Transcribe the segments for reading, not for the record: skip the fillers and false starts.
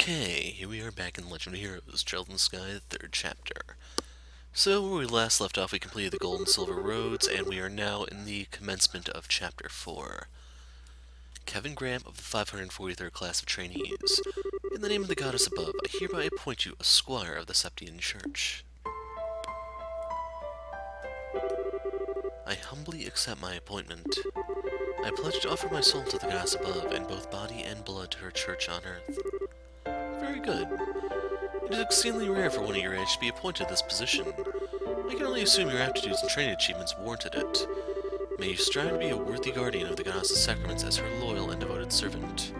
Okay, here we are back in Legend of Heroes, Trails in the Sky, the third chapter. So, where we last left off, we completed the Gold and Silver Roads, and we are now in the commencement of Chapter 4. Kevin Graham of the 543rd Class of Trainees. In the name of the goddess above, I hereby appoint you a squire of the Septian Church. I humbly accept my appointment. I pledge to offer my soul to the goddess above, in both body and blood to her church on earth. Very good. It is exceedingly rare for one of your age to be appointed to this position. I can only assume your aptitudes and training achievements warranted it. May you strive to be a worthy guardian of the goddess's sacraments as her loyal and devoted servant.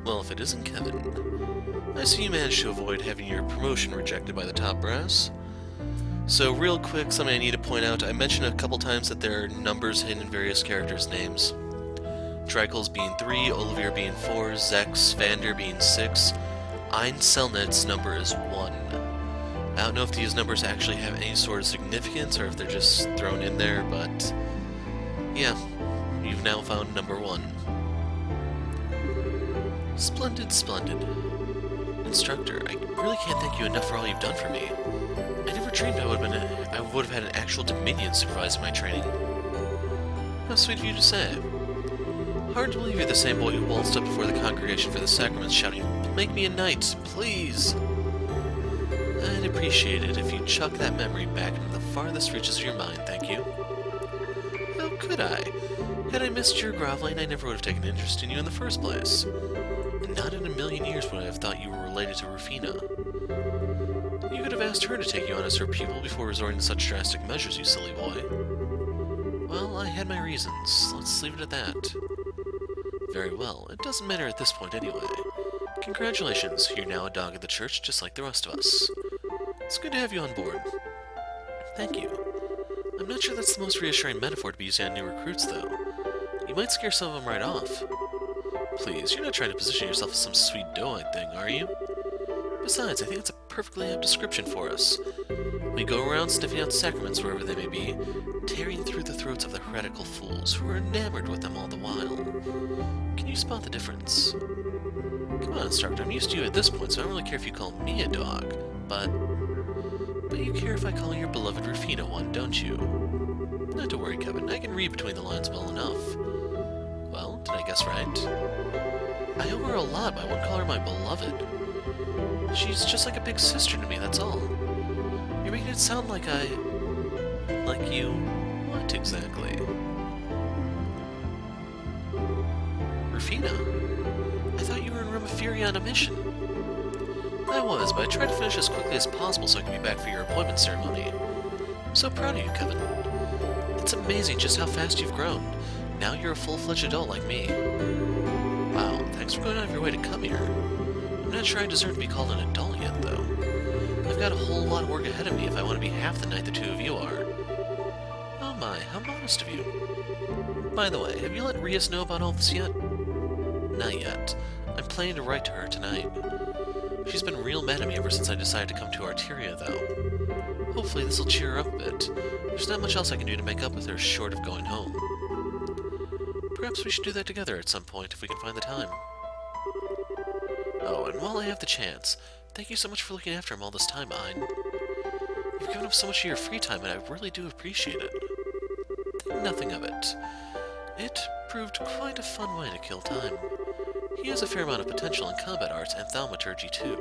Well, if it isn't Kevin, I see you managed to avoid having your promotion rejected by the top brass. So real quick, something I need to point out, I mentioned a couple times that there are numbers hidden in various characters' names. Dreikel's being 3, Olivier being 4, Zex, Vander being 6, Ein Selnet's number is 1. I don't know if these numbers actually have any sort of significance or if they're just thrown in there, but yeah, you've now found number 1. Splendid, splendid. Instructor, I really can't thank you enough for all you've done for me. I never dreamed I would have had an actual Dominion supervising my training. How sweet of you to say. Hard to believe you're the same boy who waltzed up before the congregation for the sacraments shouting, "Make me a knight, please!" I'd appreciate it if you'd chuck that memory back into the farthest reaches of your mind, thank you. How could I? Had I missed your groveling, I never would have taken interest in you in the first place. And not in a million years would I have thought you were related to Rufina. You could have asked her to take you on as her pupil before resorting to such drastic measures, you silly boy. Well, I had my reasons. Let's leave it at that. Very well. It doesn't matter at this point anyway. Congratulations, you're now a dog of the church just like the rest of us. It's good to have you on board. Thank you. I'm not sure that's the most reassuring metaphor to be using on new recruits, though. You might scare some of them right off. Please, you're not trying to position yourself as some sweet doe-eyed thing, are you? Besides, I think it's a perfectly apt description for us. We go around sniffing out sacraments wherever they may be, tearing through the throats of the heretical fools who are enamored with them all the while. Can you spot the difference? Come on, instructor, I'm used to you at this point, so I don't really care if you call me a dog, but you care if I call your beloved Rufina one, don't you? Not to worry, Kevin, I can read between the lines well enough. Well, did I guess right? I owe her a lot, but I wouldn't call her my beloved. She's just like a big sister to me, that's all. You're making it sound like like you... What exactly? Rufina? I thought you were in Room of Fury on a mission. I was, but I tried to finish as quickly as possible so I could be back for your appointment ceremony. I'm so proud of you, Kevin. It's amazing just how fast you've grown. Now you're a full-fledged adult like me. Wow, thanks for going out of your way to come here. I'm not sure I deserve to be called an adult yet, though. I've got a whole lot of work ahead of me if I want to be half the knight the two of you are. Oh my, how modest of you. By the way, have you let Rias know about all this yet? Not yet. I'm planning to write to her tonight. She's been real mad at me ever since I decided to come to Arteria, though. Hopefully this'll cheer her up a bit. There's not much else I can do to make up with her short of going home. Perhaps we should do that together at some point if we can find the time. Oh, and while I have the chance, thank you so much for looking after him all this time, Ein. You've given up so much of your free time, and I really do appreciate it. Think nothing of it. It proved quite a fun way to kill time. He has a fair amount of potential in combat arts and thaumaturgy, too.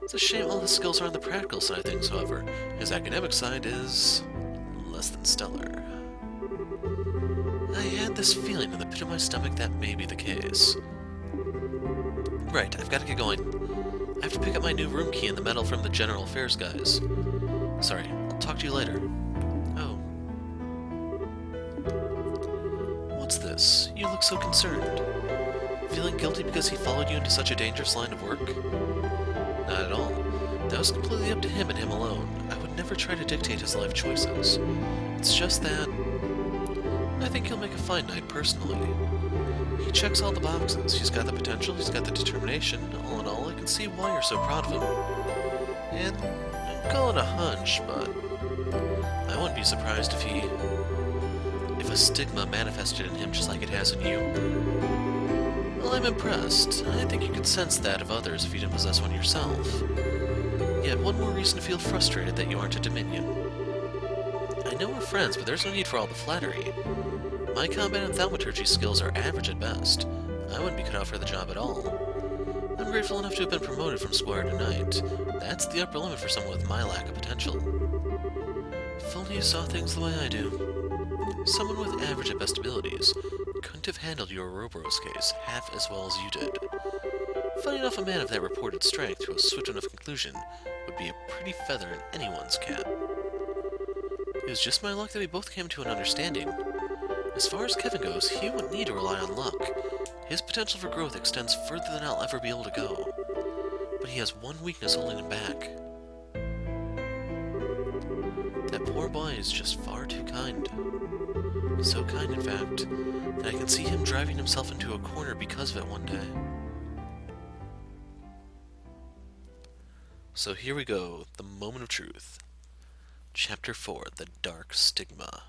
It's a shame all his skills are on the practical side of things, however. His academic side is... less than stellar. I had this feeling in the pit of my stomach that may be the case. Right, I've got to get going. I have to pick up my new room key and the medal from the General Affairs guys. Sorry, I'll talk to you later. Oh. What's this? You look so concerned. Feeling guilty because he followed you into such a dangerous line of work? Not at all. That was completely up to him and him alone. I would never try to dictate his life choices. It's just that... I think he'll make a fine knight personally. He checks all the boxes. He's got the potential, he's got the determination. All in all, I can see why you're so proud of him. And I'd call it a hunch, but I wouldn't be surprised if if a stigma manifested in him just like it has in you. Well, I'm impressed. I think you could sense that of others if you didn't possess one yourself. Yet one more reason to feel frustrated that you aren't a Dominion. I know we're friends, but there's no need for all the flattery. My combat and thaumaturgy skills are average at best. I wouldn't be cut out for the job at all. I'm grateful enough to have been promoted from squire to knight. That's the upper limit for someone with my lack of potential. If only you saw things the way I do. Someone with average at best abilities couldn't have handled your Ouroboros case half as well as you did. Funny enough, a man of that reported strength to a swift enough conclusion would be a pretty feather in anyone's cap. It was just my luck that we both came to an understanding. As far as Kevin goes, he wouldn't need to rely on luck. His potential for growth extends further than I'll ever be able to go. But he has one weakness holding him back. That poor boy is just far too kind. So kind, in fact, that I can see him driving himself into a corner because of it one day. So here we go, the moment of truth. Chapter 4, The Dark Stigma.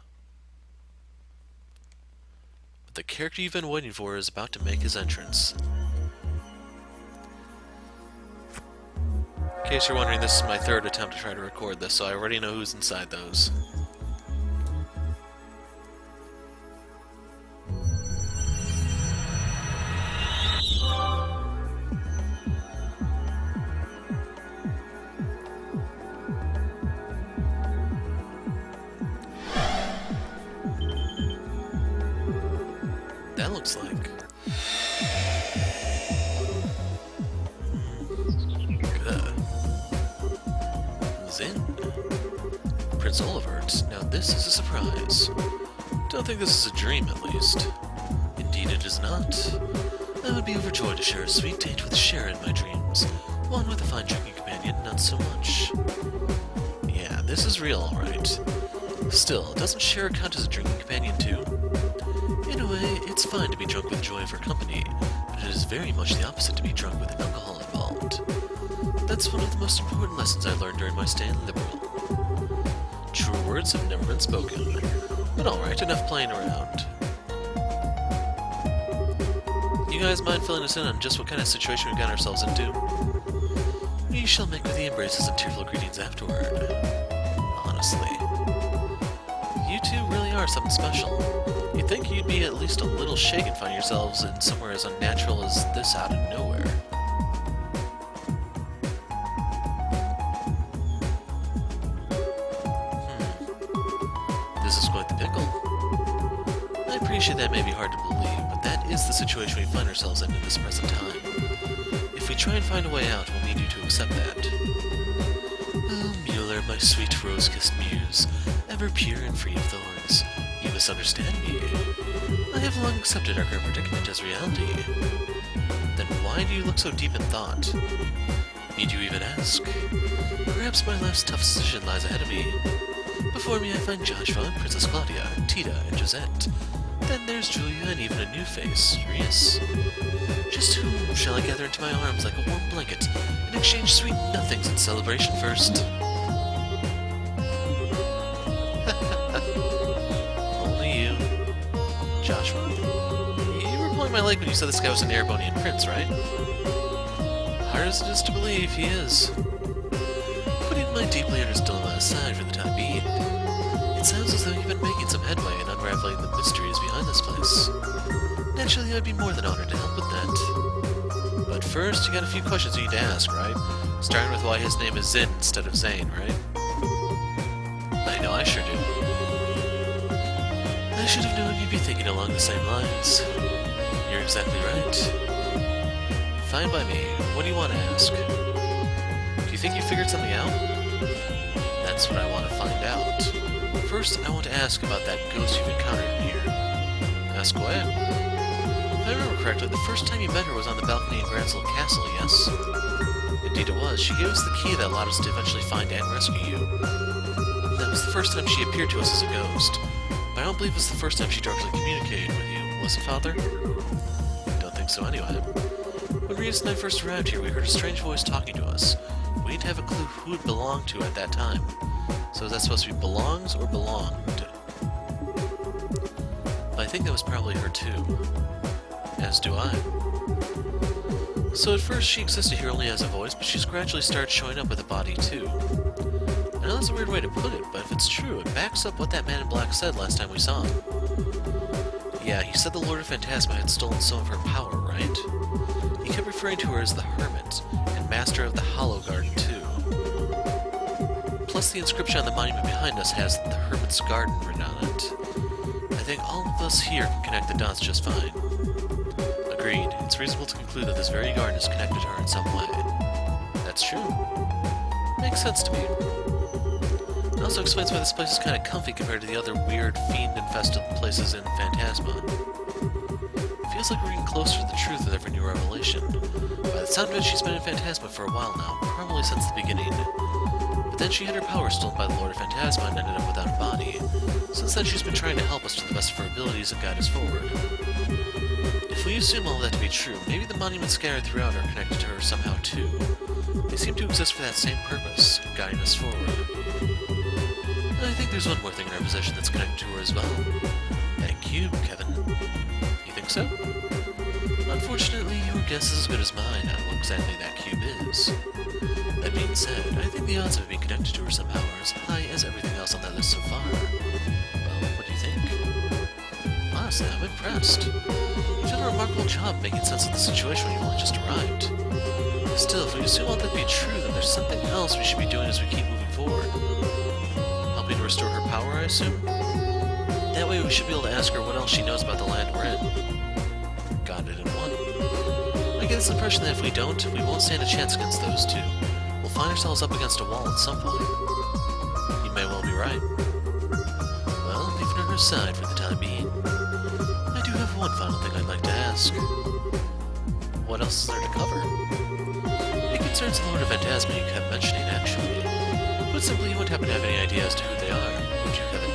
The character you've been waiting for is about to make his entrance. In case you're wondering, this is my third attempt to try to record this, so I already know who's inside those. That looks like... Zane. Prince Olivert. Now this is a surprise. Don't think this is a dream, at least. Indeed it is not. I would be overjoyed to share a sweet date with Sharon in my dreams. One with a fine drinking companion, not so much. Yeah, this is real, alright. Still, doesn't Sharon count as a drinking companion too? In a way, it's fine to be drunk with joy of her company, but it is very much the opposite to be drunk with alcohol involved. That's one of the most important lessons I learned during my stay in Liberal. True words have never been spoken. But alright, enough playing around. You guys mind filling us in on just what kind of situation we got ourselves into? We shall make with the embraces and tearful greetings afterward. Honestly. You two really are something special. You'd think you'd be at least a little shaken finding yourselves in somewhere as unnatural as this out of nowhere. This is quite the pickle. I appreciate that may be hard to believe, but that is the situation we find ourselves in at this present time. If we try and find a way out, we'll need you to accept that. Oh, Mueller, my sweet rose-kissed muse, ever pure and free of thorns, you misunderstand me. I have long accepted our current predicament as reality. Then why do you look so deep in thought? Need you even ask? Perhaps my life's tough decision lies ahead of me. Before me I find Joshua, Princess Claudia, Tita, and Josette. Then there's Julia and even a new face, Reus. Just whom shall I gather into my arms like a warm blanket and exchange sweet nothings in celebration first? Only you. Joshua? You were pulling my leg when you said this guy was an Erebonian prince, right? Hard as it is to believe, he is. Putting my deeply earnest dilemma aside for the time being, it sounds as though you've been making some headway in unraveling the mysteries behind this place. Naturally, I'd be more than honored to help with that. But first, you got a few questions you need to ask, right? Starting with why his name is Zane instead of Zane, right? I know I sure do. I should have known you'd be thinking along the same lines. You're exactly right. Fine by me. What do you want to ask? Do you think you figured something out? That's what I want to find out. First, I want to ask about that ghost you've encountered in here. Ask away. If I remember correctly, the first time you met her was on the balcony in Gransel Castle, yes? Indeed it was. She gave us the key that allowed us to eventually find and rescue you. That was the first time she appeared to us as a ghost. But I don't believe it was the first time she directly communicated with you, was it, Father? Don't think so anyway. When Reus and I first arrived here, we heard a strange voice talking to us. We didn't have a clue who it belonged to at that time. So is that supposed to be belongs or belonged? But I think that was probably her too. As do I. So at first she existed here only as a voice, but she's gradually started showing up with a body too. I know that's a weird way to put it, but if it's true, it backs up what that man in black said last time we saw him. Yeah, he said the Lord of Phantasma had stolen some of her power, right? He kept referring to her as the Hermit, and Master of the Hollow Garden too. Plus the inscription on the monument behind us has the Hermit's Garden written on it. I think all of us here can connect the dots just fine. Agreed. It's reasonable to conclude that this very garden is connected to her in some way. That's true. Makes sense to me. It also explains why this place is kind of comfy compared to the other weird, fiend-infested places in Phantasma. It feels like we're getting closer to the truth with every new revelation. By the sound of it, she's been in Phantasma for a while now, probably since the beginning. But then she had her power stolen by the Lord of Phantasma and ended up without a body. Since then, she's been trying to help us to the best of her abilities and guide us forward. If we assume all that to be true, maybe the monuments scattered throughout are connected to her somehow too. They seem to exist for that same purpose, guiding us forward. I think there's one more thing in our possession that's connected to her as well. That cube, Kevin. You think so? Unfortunately, your guess is as good as mine on what exactly that cube is. That being said, I think the odds of it being connected to her somehow are as high as everything else on that list so far. Well, what do you think? Honestly, I'm impressed. You've done a remarkable job making sense of the situation when you only just arrived. Still, if we assume all that to be true, then there's something else we should be doing as we keep moving forward. Helping to restore her power, I assume? That way we should be able to ask her what else she knows about the land we're in. Got it in one. I get this impression that if we don't, we won't stand a chance against those two. We'll find ourselves up against a wall at some point. You may well be right. Well, leaving her aside for the time being, I do have one final thing I'd like to ask. What else is there to cover? It concerns the Lord of Phantasma you kept mentioning, actually. But simply, you wouldn't happen to have any idea as to who they are, would you, Kevin?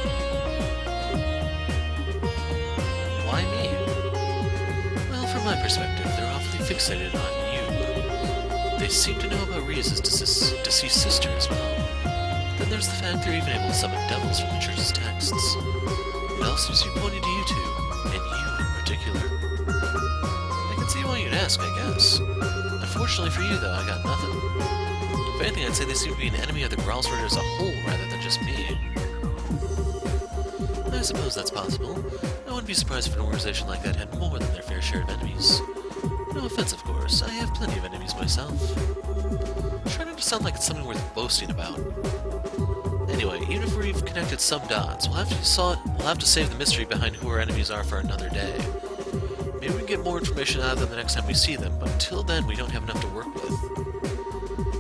Why me? Well, from my perspective, they're awfully fixated on you. They seem to know about Ria's deceased sister as well. Then there's the fact they're even able to summon devils from the church's texts. It all seems to be pointing to you two, and you in particular. I can see why you'd ask, I guess. Unfortunately for you, though, I got nothing. If anything, I'd say they seem to be an enemy of the Growlsford as a whole, rather than just me. I suppose that's possible. I wouldn't be surprised if an organization like that had more than their fair share of enemies. No offense, of course. I have plenty of enemies myself. Try not to sound like it's something worth boasting about. Anyway, even if we've connected some dots, we'll have to save the mystery behind who our enemies are for another day. Maybe we can get more information out of them the next time we see them, but until then we don't have enough to work with.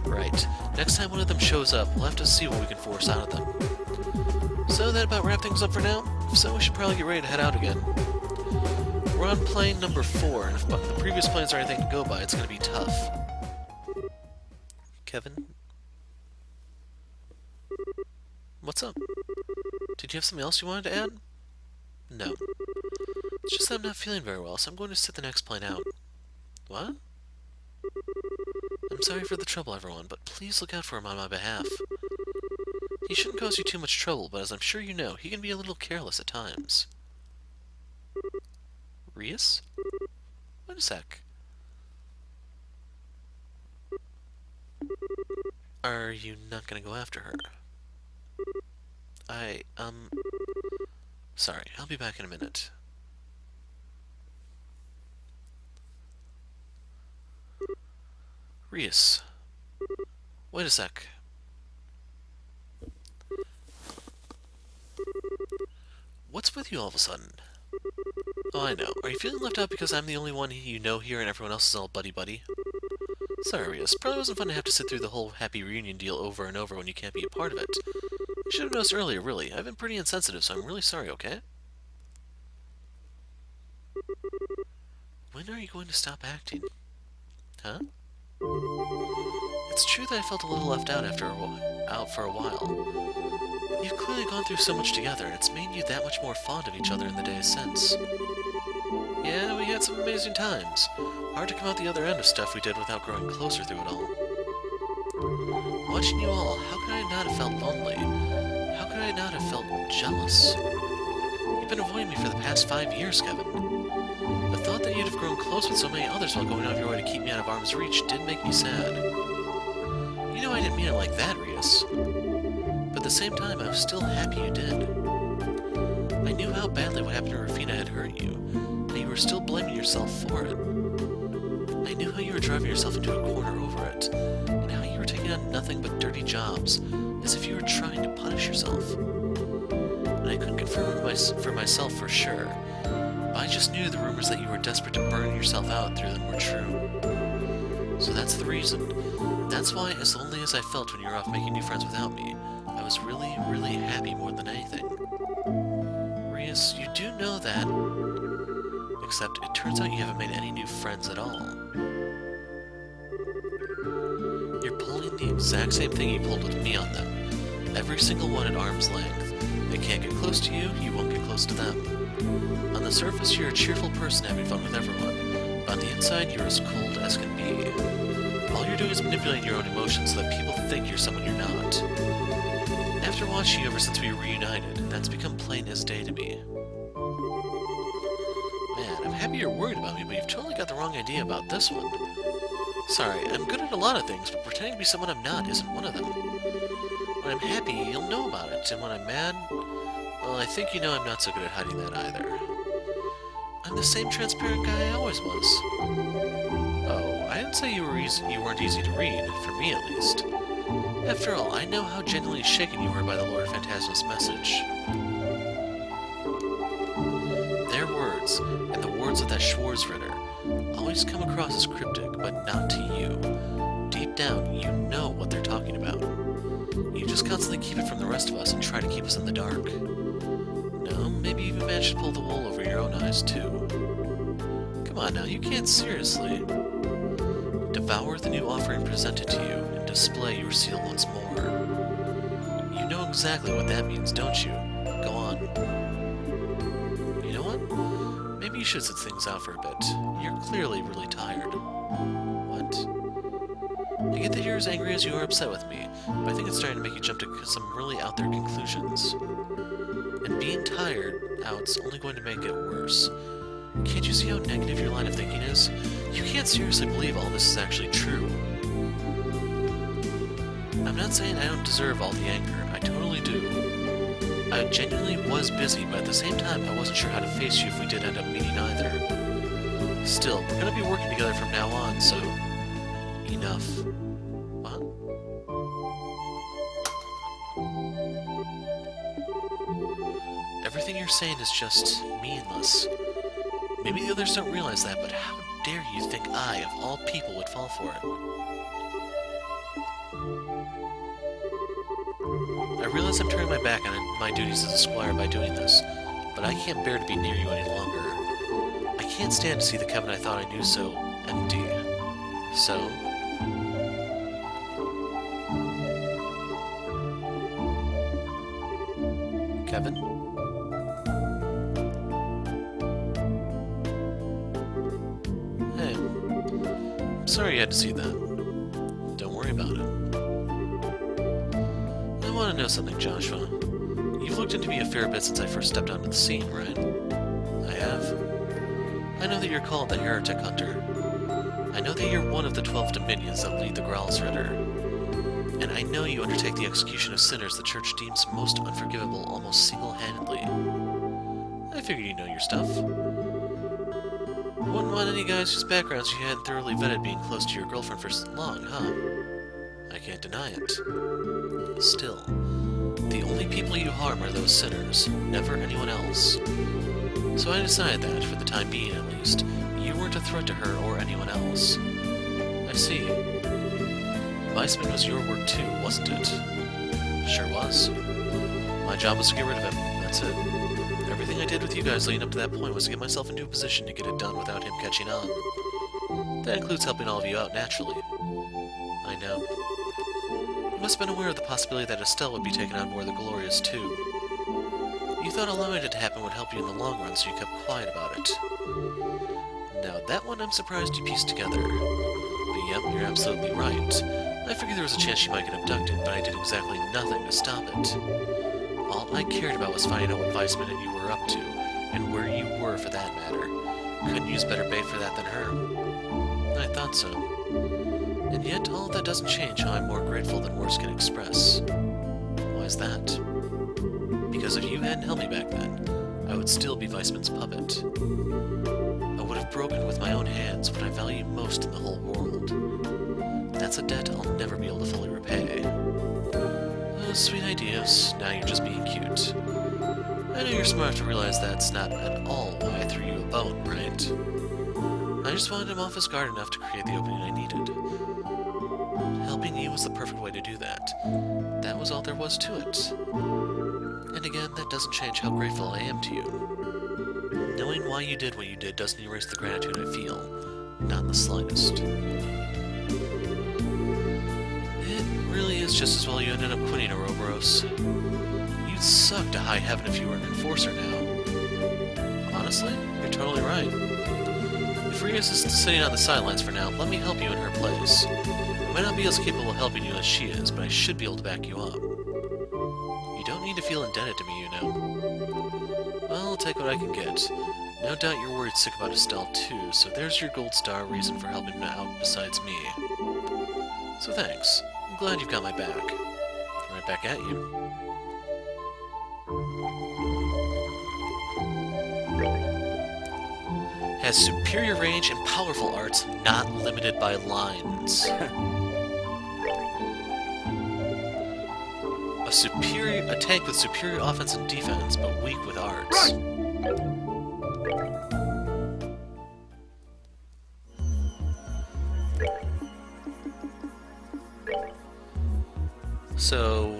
Right. Next time one of them shows up, we'll have to see what we can force out of them. So that about wrap things up for now? If so, we should probably get ready to head out again. We're on plane number 4, and if the previous planes are anything to go by, it's going to be tough. Kevin? What's up? Did you have something else you wanted to add? No. It's just that I'm not feeling very well, so I'm going to sit the next plane out. What? I'm sorry for the trouble, everyone, but please look out for him on my behalf. He shouldn't cause you too much trouble, but as I'm sure you know, he can be a little careless at times. Rias? Wait a sec. Are you not gonna go after her? Sorry, I'll be back in a minute. Rias. Wait a sec. What's with you all of a sudden? Oh, I know. Are you feeling left out because I'm the only one you know here and everyone else is all buddy-buddy? Sorry, Rias. Probably wasn't fun to have to sit through the whole happy reunion deal over and over when you can't be a part of it. You should have noticed earlier, really. I've been pretty insensitive, so I'm really sorry, okay? When are you going to stop acting? Huh? It's true that I felt a little left out for a while. You've clearly gone through so much together, and it's made you that much more fond of each other in the days since. Yeah, we had some amazing times. Hard to come out the other end of stuff we did without growing closer through it all. Watching you all, how could I not have felt lonely? How could I not have felt jealous? You've been avoiding me for the past 5 years, Kevin. The thought that you'd have grown close with so many others while going out of your way to keep me out of arm's reach did make me sad. You know I didn't mean it like that, Rias. But at the same time, I was still happy you did. I knew how badly what happened to Rufina had hurt you, and you were still blaming yourself for it. I knew how you were driving yourself into a corner over it, and how you were taking on nothing but dirty jobs, as if you were trying to punish yourself. And I couldn't confirm for myself for sure, but I just knew the rumors that you were desperate to burn yourself out through them were true. So that's the reason. That's why, as lonely as I felt when you were off making new friends without me, I was really, really happy more than anything. Rias, you do know that. Except, it turns out you haven't made any new friends at all. You're pulling the exact same thing you pulled with me on them. Every single one at arm's length. They can't get close to you, you won't get close to them. On the surface, you're a cheerful person having fun with everyone, but on the inside, you're as cold as can be. All you're doing is manipulating your own emotions so that people think you're someone you're not. After watching you ever since we were reunited, that's become plain as day to me. Man, I'm happy you're worried about me, but you've totally got the wrong idea about this one. Sorry, I'm good at a lot of things, but pretending to be someone I'm not isn't one of them. When I'm happy, you'll know about it, and when I'm mad, well, I think you know I'm not so good at hiding that either. I'm the same transparent guy I always was. Oh, I didn't say you weren't easy to read, for me at least. After all, I know how genuinely shaken you were by the Lord Phantasma's message. Their words, and the words of that Schwarzritter, always come across as cryptic, but not to you. Deep down, you know what they're talking about. You just constantly keep it from the rest of us and try to keep us in the dark. No, maybe you even managed to pull the wool over your own eyes, too. Come on now, you can't seriously. Devour the new offering presented to you, and display your seal once more. You know exactly what that means, don't you? Go on. You know what? Maybe you should sit things out for a bit. You're clearly really tired. What? I get that you're as angry as you are upset with me, but I think it's starting to make you jump to some really out there conclusions. And being tired out's only going to make it worse. Can't you see how negative your line of thinking is? You can't seriously believe all this is actually true. I'm not saying I don't deserve all the anger. I totally do. I genuinely was busy, but at the same time, I wasn't sure how to face you if we did end up meeting either. Still, we're gonna be working together from now on, so... enough. What? Everything you're saying is just meaningless. Maybe the others don't realize that, but how dare you think I, of all people, would fall for it? I realize I'm turning my back on my duties as a squire by doing this, but I can't bear to be near you any longer. I can't stand to see the Kevin I thought I knew so empty. So... Kevin? Hey. I'm sorry you had to see that. Don't worry about it. I want to know something, Joshua. You've looked into me a fair bit since I first stepped onto the scene, right? I have. I know that you're called the Heretic Hunter. I know that you're one of the 12 dominions that lead the Graalsritter. And I know you undertake the execution of sinners the Church deems most unforgivable almost single-handedly. I figured you know your stuff. Wouldn't want any guys whose backgrounds you hadn't thoroughly vetted being close to your girlfriend for so long, huh? I can't deny it. Still, the only people you harm are those sinners, never anyone else. So I decided that, for the time being at least, you weren't a threat to her or anyone else. I see. Weissman was your work too, wasn't it? Sure was. My job was to get rid of him, that's it. Everything I did with you guys leading up to that point was to get myself into a position to get it done without him catching on. That includes helping all of you out naturally. I know. You must have been aware of the possibility that Estelle would be taken on board the Glorious too. You thought allowing it to happen would help you in the long run, so you kept quiet about it. Now that one I'm surprised you pieced together. But yep, you're absolutely right. I figured there was a chance she might get abducted, but I did exactly nothing to stop it. All I cared about was finding out what Weissman and you were up to, and where you were for that matter. Couldn't use better bait for that than her. I thought so. And yet, all of that doesn't change how I'm more grateful than words can express. Why is that? Because if you hadn't helped me back then, I would still be Weissman's puppet. I would have broken with my own hands what I value most in the whole world. That's a debt I'll never be able to fully repay. Sweet ideas. Now you're just being cute. I know you're smart enough to realize that's not at all why I threw you a bone, right? I just wanted him off his guard enough to create the opening I needed. Helping you was the perfect way to do that. That was all there was to it. And again, that doesn't change how grateful I am to you. Knowing why you did what you did doesn't erase the gratitude I feel. Not in the slightest. Really is just as well you ended up quitting Ouroboros. You'd suck to high heaven if you were an enforcer now. Honestly, you're totally right. If Ria's is sitting on the sidelines for now, let me help you in her place. I might not be as capable of helping you as she is, but I should be able to back you up. You don't need to feel indebted to me, you know. Well, I'll take what I can get. No doubt you're worried sick about Estelle too, so there's your gold star reason for helping me out besides me. So thanks. I'm glad you've got my back. Right back at you. Has superior range and powerful arts not limited by lines. A tank with superior offense and defense, but weak with arts. So,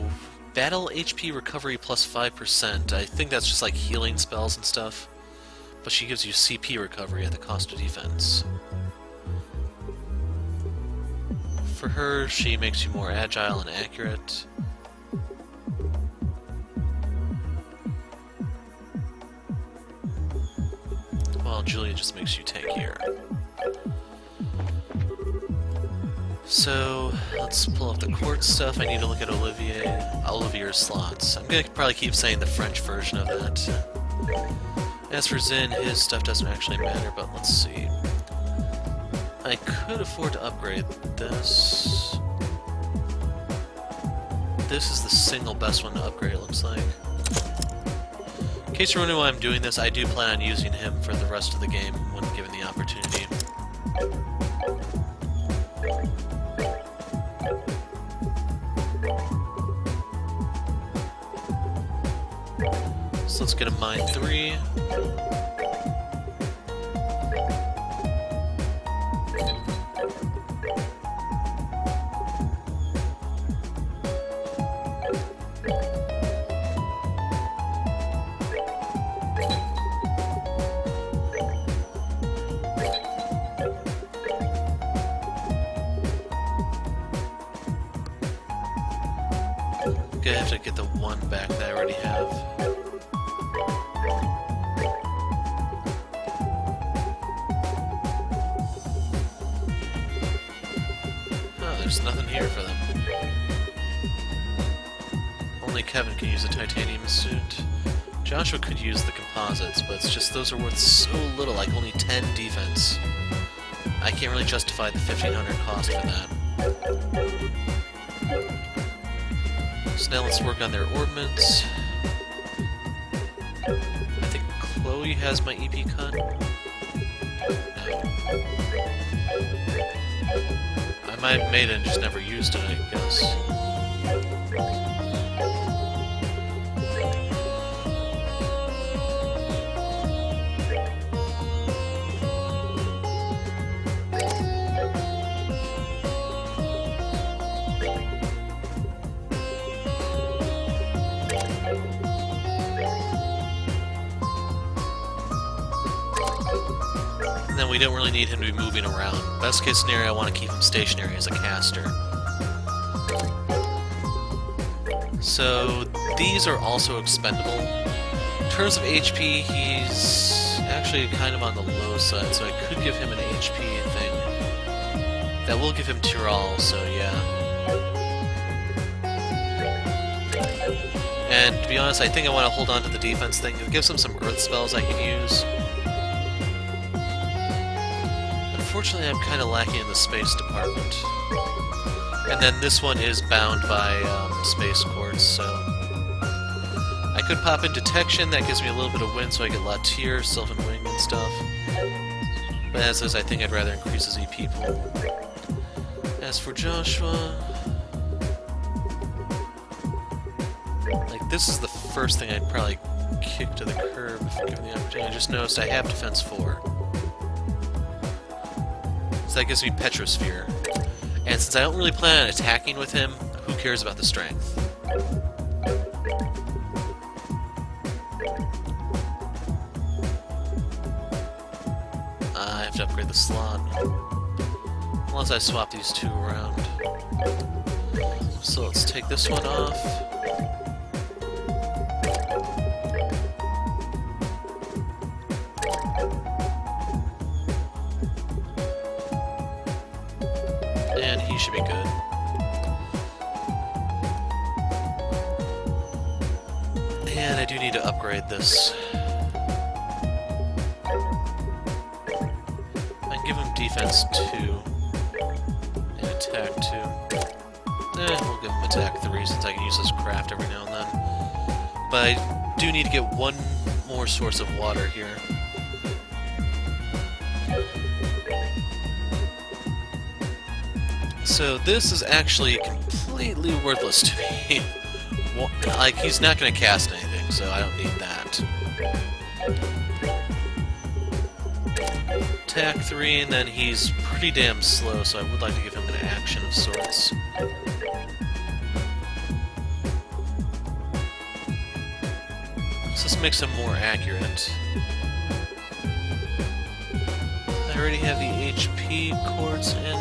battle HP recovery plus 5%. I think that's just like healing spells and stuff. But she gives you CP recovery at the cost of defense. For her, she makes you more agile and accurate. While Julia just makes you tankier. So, let's pull up the quartz stuff. I need to look at Olivier's slots. I'm gonna probably keep saying the French version of that. As for Zane, his stuff doesn't actually matter, but let's see. I could afford to upgrade this. This is the single best one to upgrade, it looks like. In case you're wondering why I'm doing this, I do plan on using him for the rest of the game when given the opportunity. So let's get a mine 3. Gonna have to get the one back that I already have. There's nothing here for them. Only Kevin can use a titanium suit. Joshua could use the composites, but it's just those are worth so little, like only 10 defense. I can't really justify the 1,500 cost for that. So now let's work on their ordnance. I think Chloe has my EP cut. No. I might have made it and just never used it, I guess. And then we don't really need him to be moving around. Best case scenario, I want to keep him stationary as a caster. So these are also expendable. In terms of HP, he's actually kind of on the low side, so I could give him an HP thing. That will give him Tyrol, so yeah. And to be honest, I think I want to hold on to the defense thing. It gives him some earth spells I can use. Unfortunately, I'm kind of lacking in the space department. And then this one is bound by space quartz, so... I could pop in detection, that gives me a little bit of wind so I get Latier, Sylvan Wing, and stuff. But as is, I think I'd rather increase his EP pool. As for Joshua... Like, this is the first thing I'd probably kick to the curb if given the opportunity. I just noticed I have defense 4. So that gives me Petrosphere. And since I don't really plan on attacking with him, who cares about the strength? I have to upgrade the slot. Unless I swap these two around. So let's take this one off. And he should be good. And I do need to upgrade this. I can give him defense 2 and attack 2. We'll give him attack 3 since I can use this craft every now and then. But I do need to get one more source of water here. So this is actually completely worthless to me. Like, he's not going to cast anything, so I don't need that. Attack 3, and then he's pretty damn slow, so I would like to give him an action of sorts. So this makes him more accurate. I already have the HP quartz in.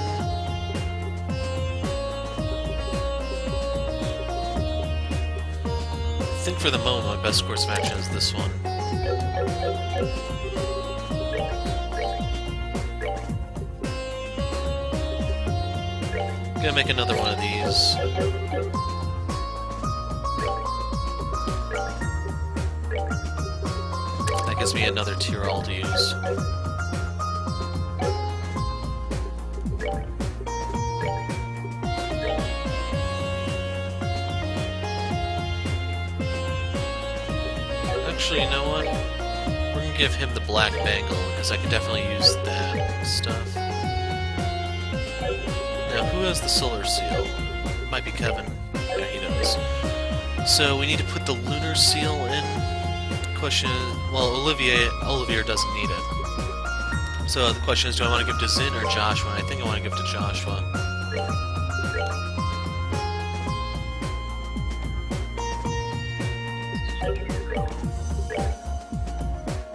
I think for the moment my best course of action is this one. Gonna make another one of these. That gives me another Tyrol to use. Actually, you know what? We're gonna give him the black bangle, because I could definitely use that stuff. Now, who has the solar seal? Might be Kevin. Yeah, he does. So we need to put the lunar seal in. Question is, well, Olivier doesn't need it. So the question is, do I want to give to Zane or Joshua? I think I want to give to Joshua.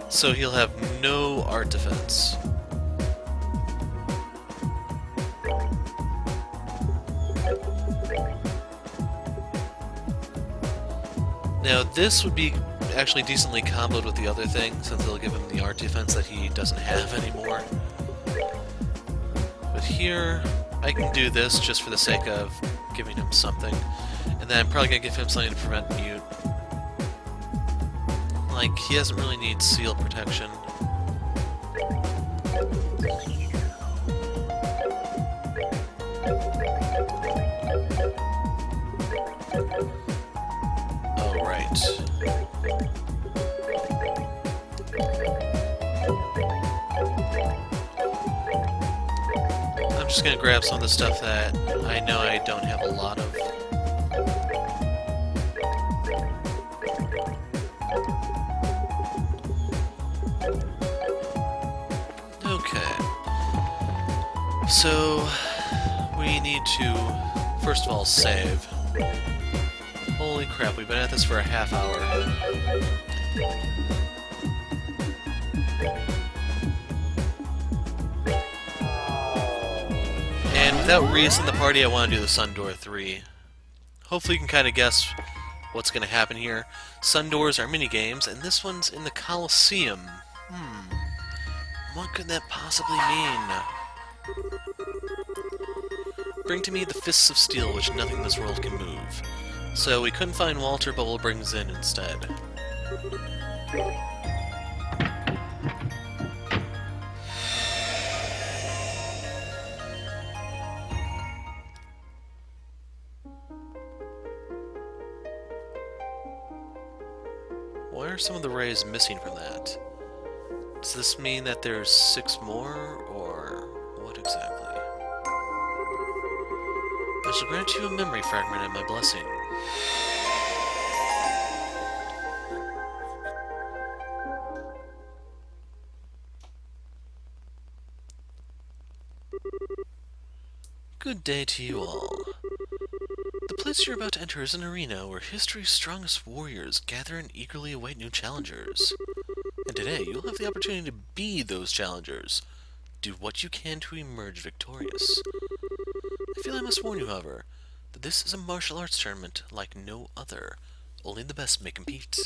So he'll have no art defense. Now this would be actually decently comboed with the other thing, since it'll give him the art defense that he doesn't have anymore. But here, I can do this just for the sake of giving him something. And then I'm probably going to give him something to prevent mute. Like, he doesn't really need seal protection. Oh, right. I'm just gonna grab some of the stuff that I know I don't have a lot of. So, we need to, first of all, save. Holy crap, we've been at this for a half hour. And without Reese in the party, I want to do the Sun Door 3. Hopefully you can kind of guess what's going to happen here. Sun Doors are minigames, and this one's in the Coliseum. What could that possibly mean? Bring to me the fists of steel which nothing in this world can move. So we couldn't find Walter, but we'll bring Zane instead. Why are some of the rays missing from that? Does this mean that there's 6 more, or what exactly? I shall grant you a memory fragment and my blessing. Good day to you all. The place you're about to enter is an arena where history's strongest warriors gather and eagerly await new challengers. And today, you'll have the opportunity to be those challengers. Do what you can to emerge victorious. I feel I must warn you, however, that this is a martial arts tournament like no other. Only the best may compete.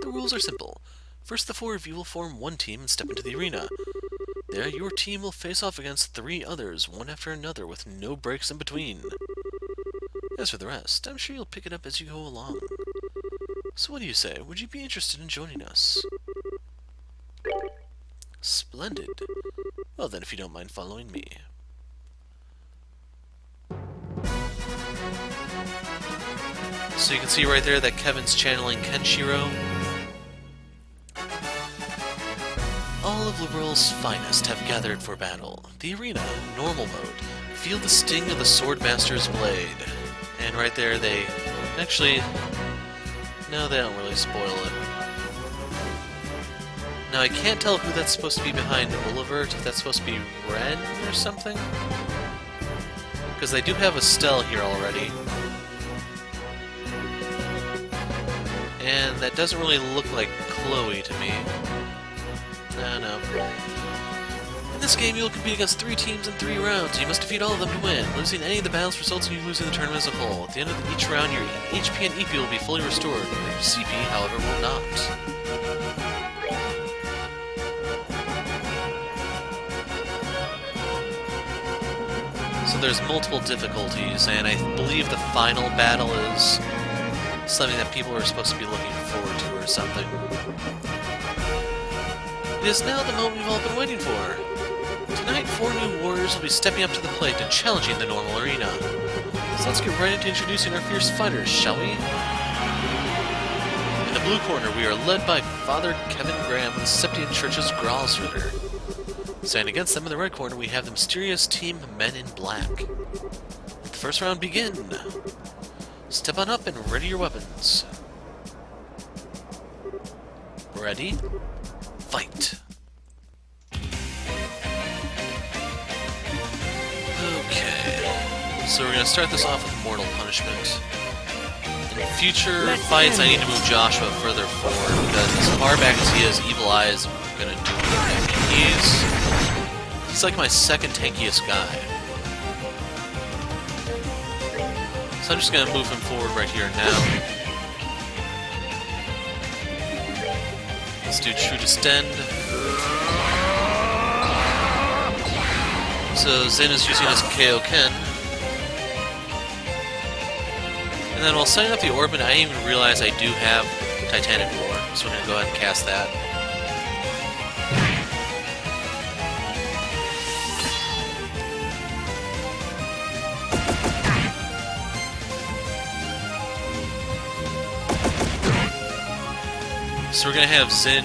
The rules are simple. First, the 4 of you will form one team and step into the arena. There, your team will face off against 3 others, one after another, with no breaks in between. As for the rest, I'm sure you'll pick it up as you go along. So what do you say? Would you be interested in joining us? Splendid. Well then, if you don't mind following me. So you can see right there that Kevin's channeling Kenshiro. All of Liberal's finest have gathered for battle. The arena, normal mode. Feel the sting of the Swordmaster's blade. And right there they... Actually... No, they don't really spoil it. Now I can't tell who that's supposed to be behind Olivert, if that's supposed to be Ren or something. Because they do have Estelle here already. And that doesn't really look like Chloe to me. No. In this game, you will compete against 3 teams in 3 rounds. You must defeat all of them to win. Losing any of the battles results in you losing the tournament as a whole. At the end of each round, your HP and EP will be fully restored. Your CP, however, will not. So there's multiple difficulties, and I believe the final battle is something that people are supposed to be looking forward to or something. It is now the moment we've all been waiting for. Tonight, 4 new warriors will be stepping up to the plate and challenging the normal arena. So let's get right into introducing our fierce fighters, shall we? In the blue corner, we are led by Father Kevin Graham of the Septian Church's Gralsritter. Standing against them in the red corner, we have the mysterious team Men in Black. Let the first round begin. Step on up and ready your weapons. Ready? Fight. Okay, so we're going to start this off with Mortal Punishment. In future fights, I need to move Joshua further forward, because as far back as he is, Evil Eye is going to do it. He's like my second tankiest guy. So I'm just going to move him forward right here now. Let's do True Distend. So Zane is using his KO Ken. And then while setting up the Orbit, I didn't even realize I do have Titanic Roar. So I'm going to go ahead and cast that. So we're going to have Zin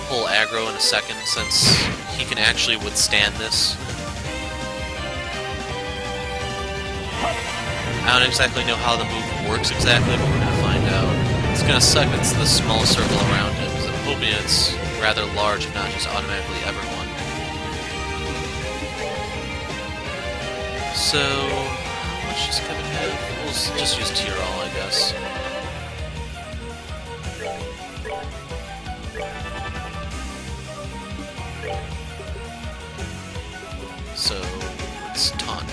pull aggro in a second, since he can actually withstand this. I don't exactly know how the move works exactly, but we're going to find out. It's going to suck that it's the small circle around him, because I'm hoping it's rather large and not just automatically everyone. So, let's just Kevin have. We'll just use Tyrol, I guess. So, it's Taunt.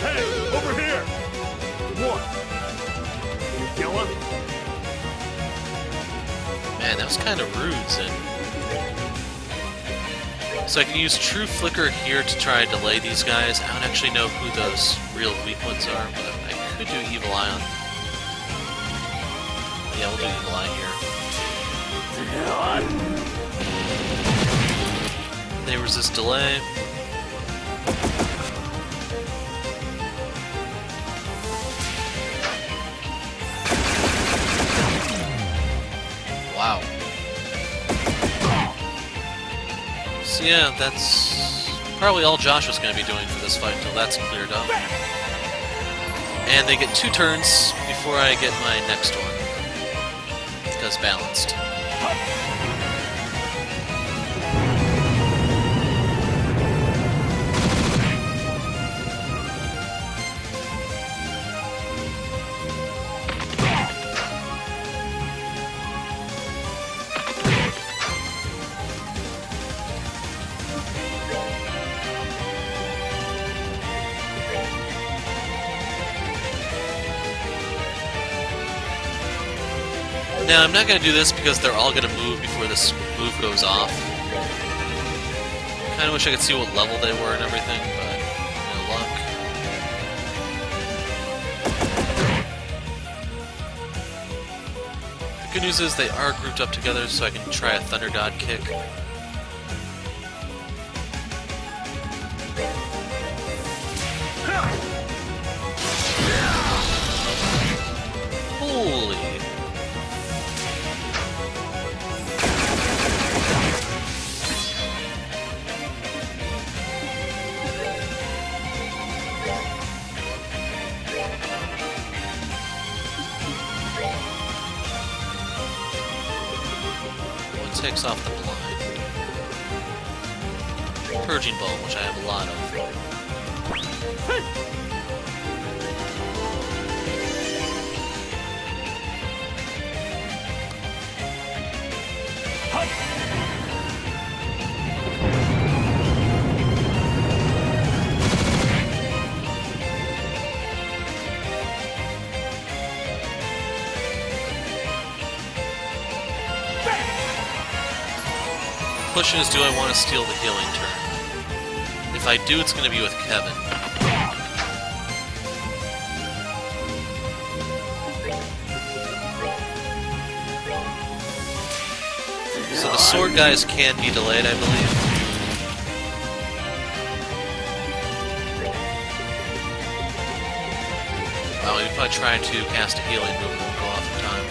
Hey, over here! What? Can you kill him? Man, that was kind of rude, Zin. So I can use True Flicker here to try to delay these guys. I don't actually know who those real weak ones are, but I Could do Evil Eye on... Yeah, we'll do Evil Eye here. They resist delay. Wow. So yeah, that's probably all Josh was going to be doing for this fight until that's cleared up. And they get 2 turns before I get my next one. Because balanced. Now, I'm not going to do this because they're all going to move before this move goes off. Kind of wish I could see what level they were and everything, but no luck. The good news is they are grouped up together, so I can try a Thunder God kick. Holy... Takes off the blind. Purging Ball, which I have a lot of. Question is, do I want to steal the healing turn? If I do, it's going to be with Kevin. So the sword guys can be delayed, I believe. Well, if I try to cast a healing move, it won't go off in time.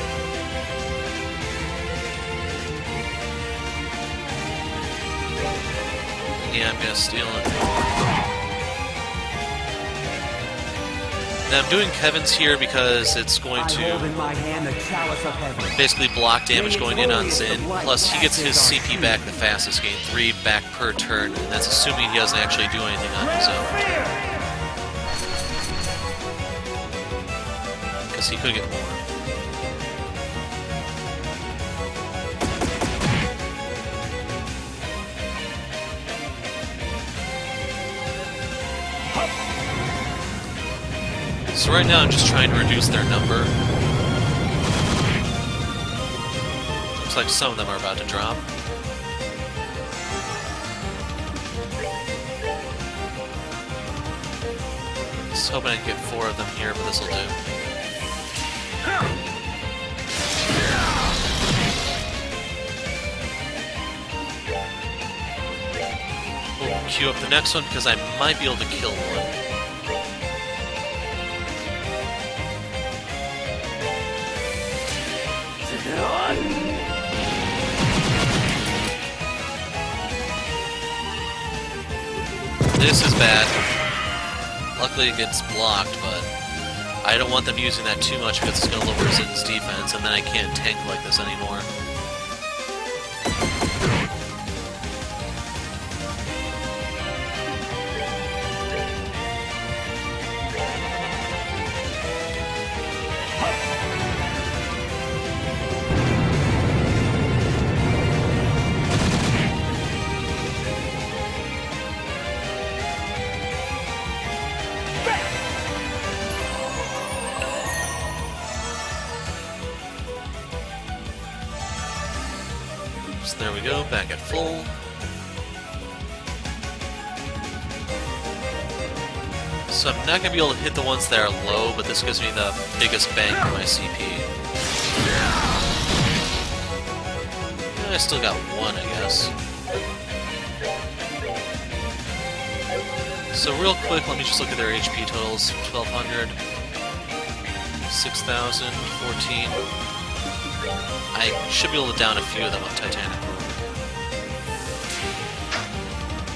Yeah, I'm gonna steal it. Now I'm doing Kevin's here because it's going to basically block damage going in on Zane. Plus, he gets his CP back the fastest, getting 3 back per turn, and that's assuming he doesn't actually do anything on his own. Because he could get more. So right now I'm just trying to reduce their number. Looks like some of them are about to drop. Just hoping I can get 4 of them here, but this'll do. We'll queue up the next one because I might be able to kill one. This is bad. Luckily it gets blocked, but I don't want them using that too much because it's going to lower Zane's defense, and then I can't tank like this anymore. So there we go, back at full. So I'm not going to be able to hit the ones that are low, but this gives me the biggest bang for my CP. And I still got one, I guess. So real quick, let me just look at their HP totals. 1200, 6000, 14. I should be able to down a few of them on Titanic.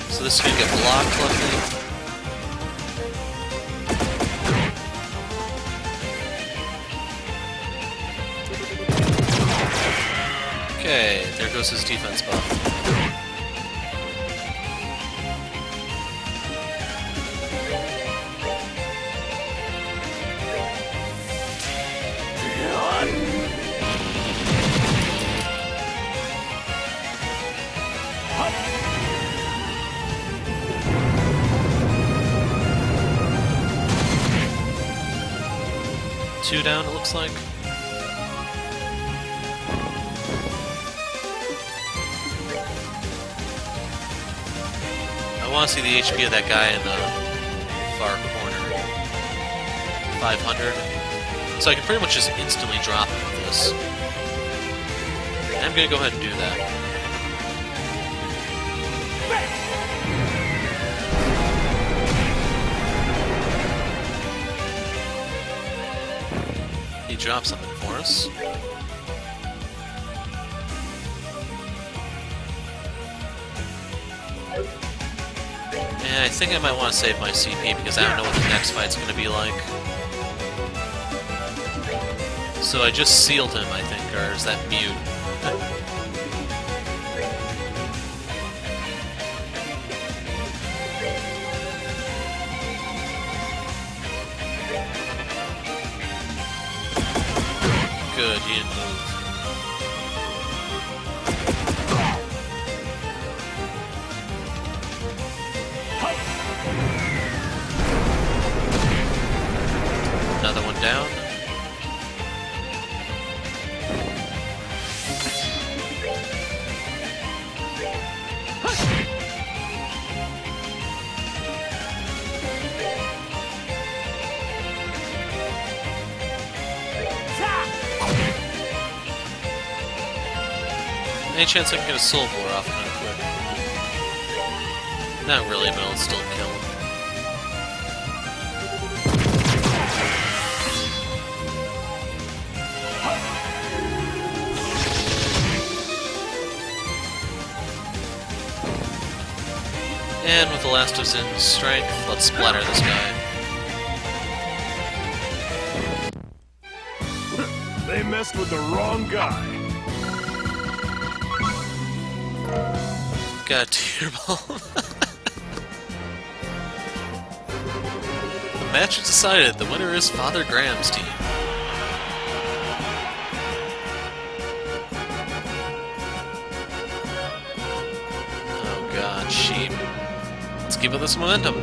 So this is going to get blocked, luckily. Okay, there goes his defense buff. Two down, it looks like. I want to see the HP of that guy in the far corner. 500. So I can pretty much just instantly drop him with this. And I'm going to go ahead and do that. He dropped something for us. And I think I might want to save my CP because I don't know what the next fight's going to be like. So I just sealed him, I think, or is that mute? Good, you didn't move. Another one down. Any chance I can get a soul bore off kind of quick? Not really, but it'll still kill him. And with the last of Zane's strength, let's splatter this guy. They messed with the wrong guy. Got a tear bomb. The match is decided. The winner is Father Graham's team. Oh god, sheep. Let's keep up this momentum.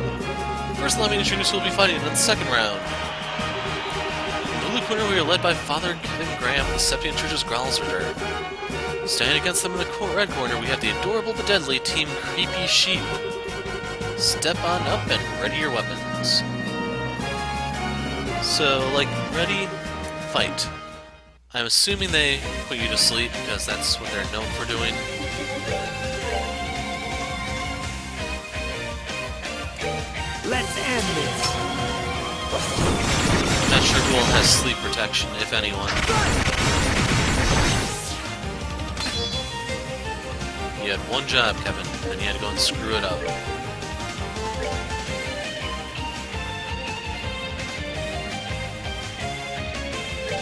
First, let me introduce who will be fighting in the second round. In the blue corner, we are led by Father Kevin Graham, the Septian Church's Growlserter. Standing against them in the red corner, we have the adorable but deadly Team Creepy Sheep. Step on up and ready your weapons. So, like, ready, fight. I'm assuming they put you to sleep because that's what they're known for doing. Let's end this. I'm not sure who all has sleep protection, if anyone. You had one job, Kevin, and you had to go and screw it up.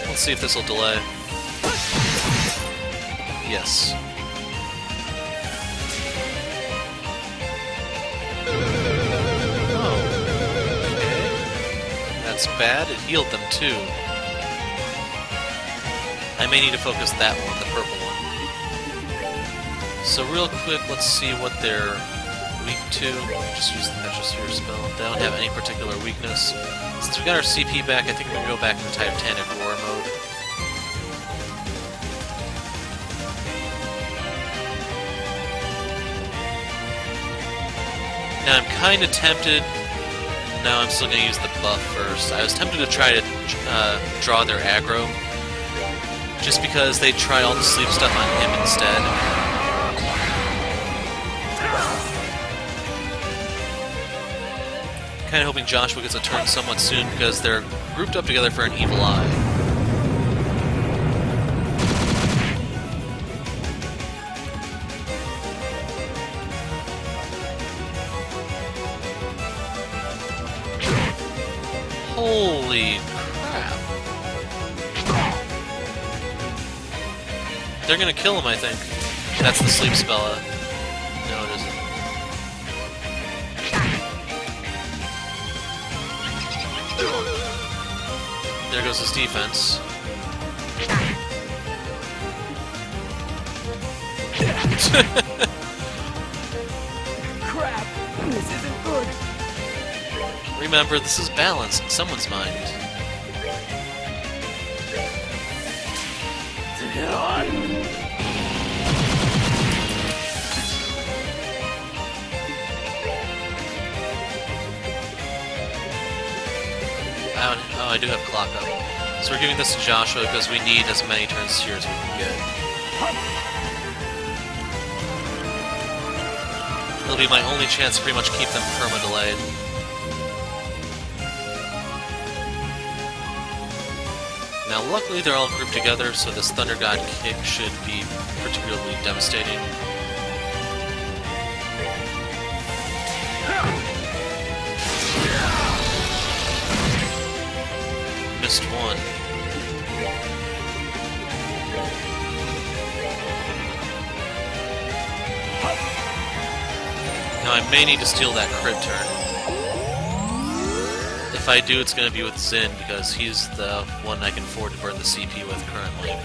Let's see if this will delay. Yes. Oh. Okay. That's bad. It healed them too. I may need to focus that one, the purple one. So real quick, let's see what they're weak to. Just use the Petrosphere spell. They don't have any particular weakness. Since we got our CP back, I think we're going to go back into Titanic Roar mode. Now I'm kind of tempted No, I'm still gonna use the buff first. I was tempted to try to draw their aggro, just because they tried all the sleep stuff on him instead. Kinda hoping Joshua gets a turn somewhat soon, because they're grouped up together for an evil eye. Holy crap. They're gonna kill him, I think. That's the sleep spell. No, it isn't. There goes his defense. Crap! This isn't good! Remember, this is balance in someone's mind. Oh, I do have clock up. So we're giving this to Joshua because we need as many turns here as we can get. It'll be my only chance to pretty much keep them perma-delayed. Now, luckily they're all grouped together, so this Thunder God kick should be particularly devastating. Missed one. Now I may need to steal that crit turn. If I do, it's going to be with Zane, because he's the one I can afford to burn the CP with currently.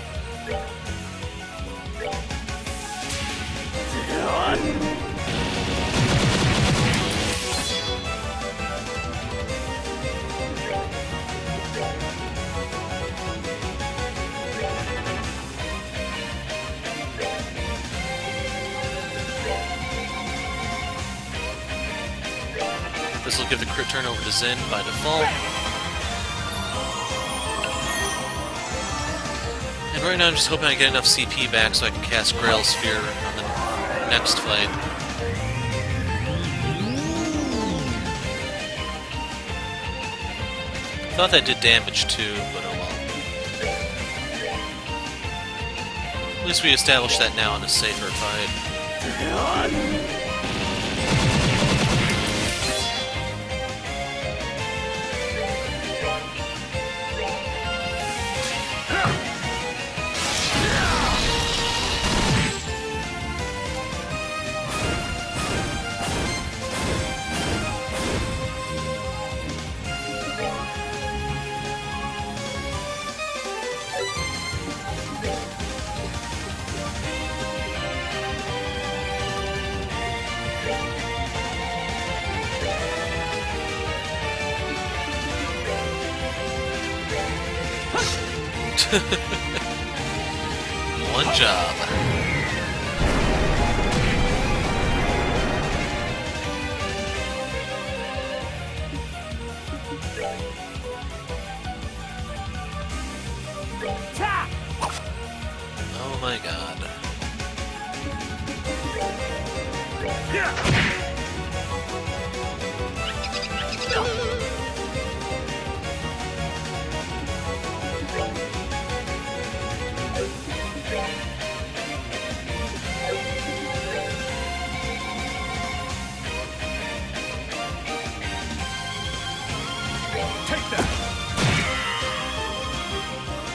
This will give the crit turn over to Zane by default. And right now I'm just hoping I get enough CP back so I can cast Grail Sphere on the next fight. Thought that did damage too, but oh well. At least we established that now in a safer fight. One job. Oh my god.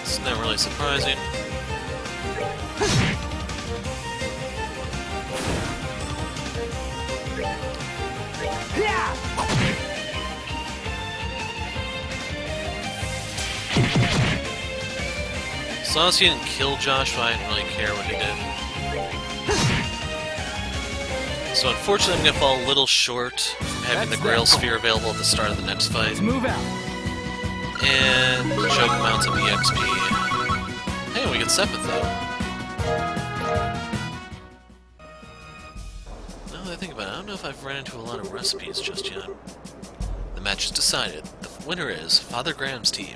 It's not really surprising. As long as he didn't kill Joshua, I didn't really care what he did. So unfortunately I'm going to fall a little short from having the Grail Sphere available at the start of the next fight. Let's move out. And choke mounts of EXP. Hey, we get Sepith though. Now that I think about it, I don't know if I've run into a lot of recipes just yet. The match is decided. The winner is Father Graham's team.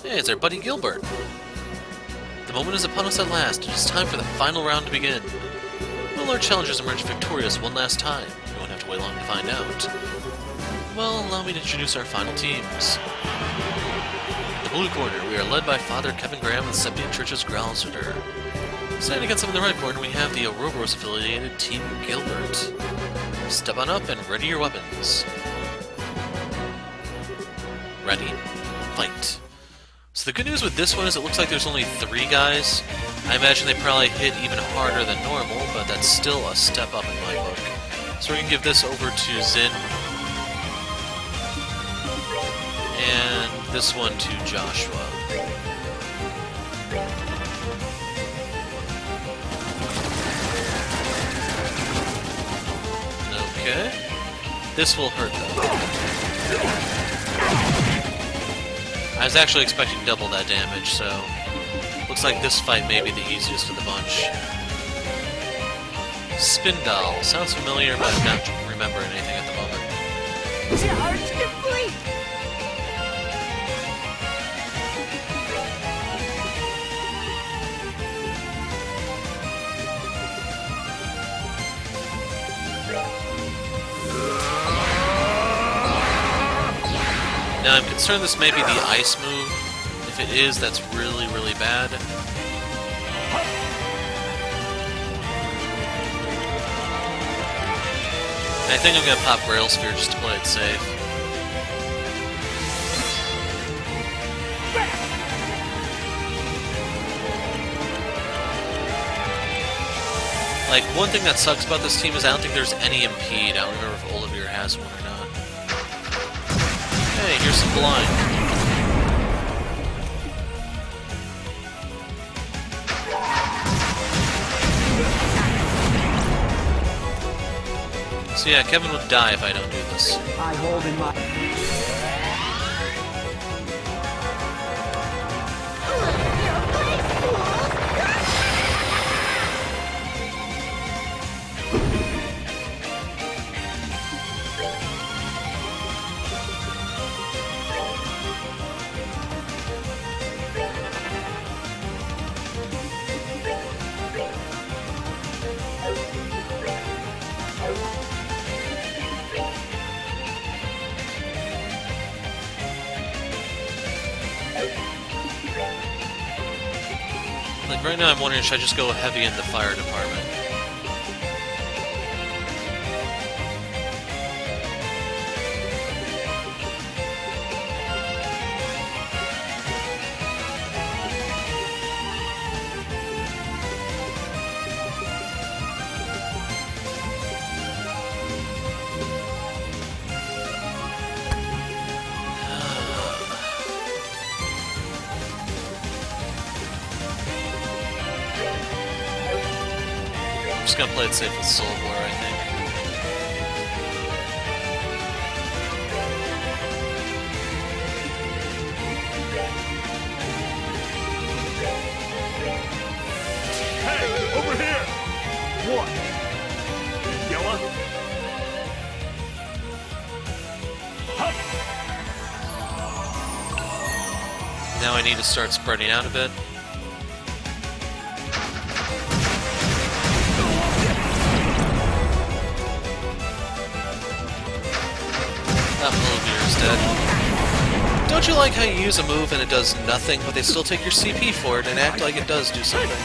Hey, it's our buddy Gilbert. The moment is upon us at last. It is time for the final round to begin. Will our challengers emerge victorious one last time? You won't have to wait long to find out. Well, allow me to introduce our final teams. In the blue corner, we are led by Father Kevin Graham of the Septian Church's Growlsiter. Standing against him in the right corner, we have the Ouroboros-affiliated Team Gilbert. Step on up and ready your weapons. Ready? Fight. So the good news with this one is it looks like there's only 3 guys. I imagine they probably hit even harder than normal, but that's still a step up in my book. So we're going to give this over to Zane. And this one to Joshua. Okay. This will hurt though. I was actually expecting double that damage, so looks like this fight may be the easiest of the bunch. Spindal. Sounds familiar, but I'm not remembering anything at the moment. Charge complete! Now I'm concerned this may be the ice move. If it is, that's really, really bad. I think I'm gonna pop Rail Sphere just to play it safe. Like, one thing that sucks about this team is I don't think there's any impede. I don't remember if Olivier has one or not. Hey, here's some blind. So yeah, Kevin would die if I don't do this. I hold in my... Like, right now I'm wondering, should I just go heavy in the fire department? I'm just gonna play it safe with Olivert, I think. Hey, over here! One. Yella. Hup. Now I need to start spreading out a bit. That Olivert is dead. Don't you like how you use a move and it does nothing, but they still take your CP for it and act like it does do something?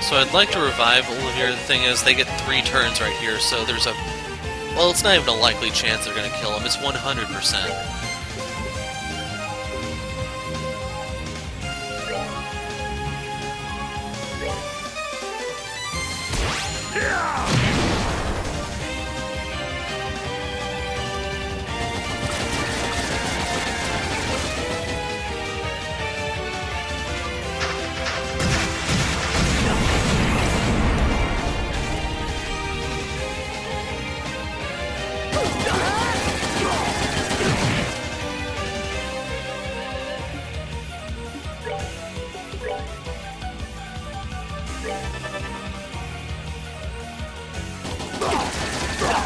So I'd like to revive Olivier. The thing is, they get 3 turns right here, so there's a Well, it's not even a likely chance they're gonna kill him, it's 100%.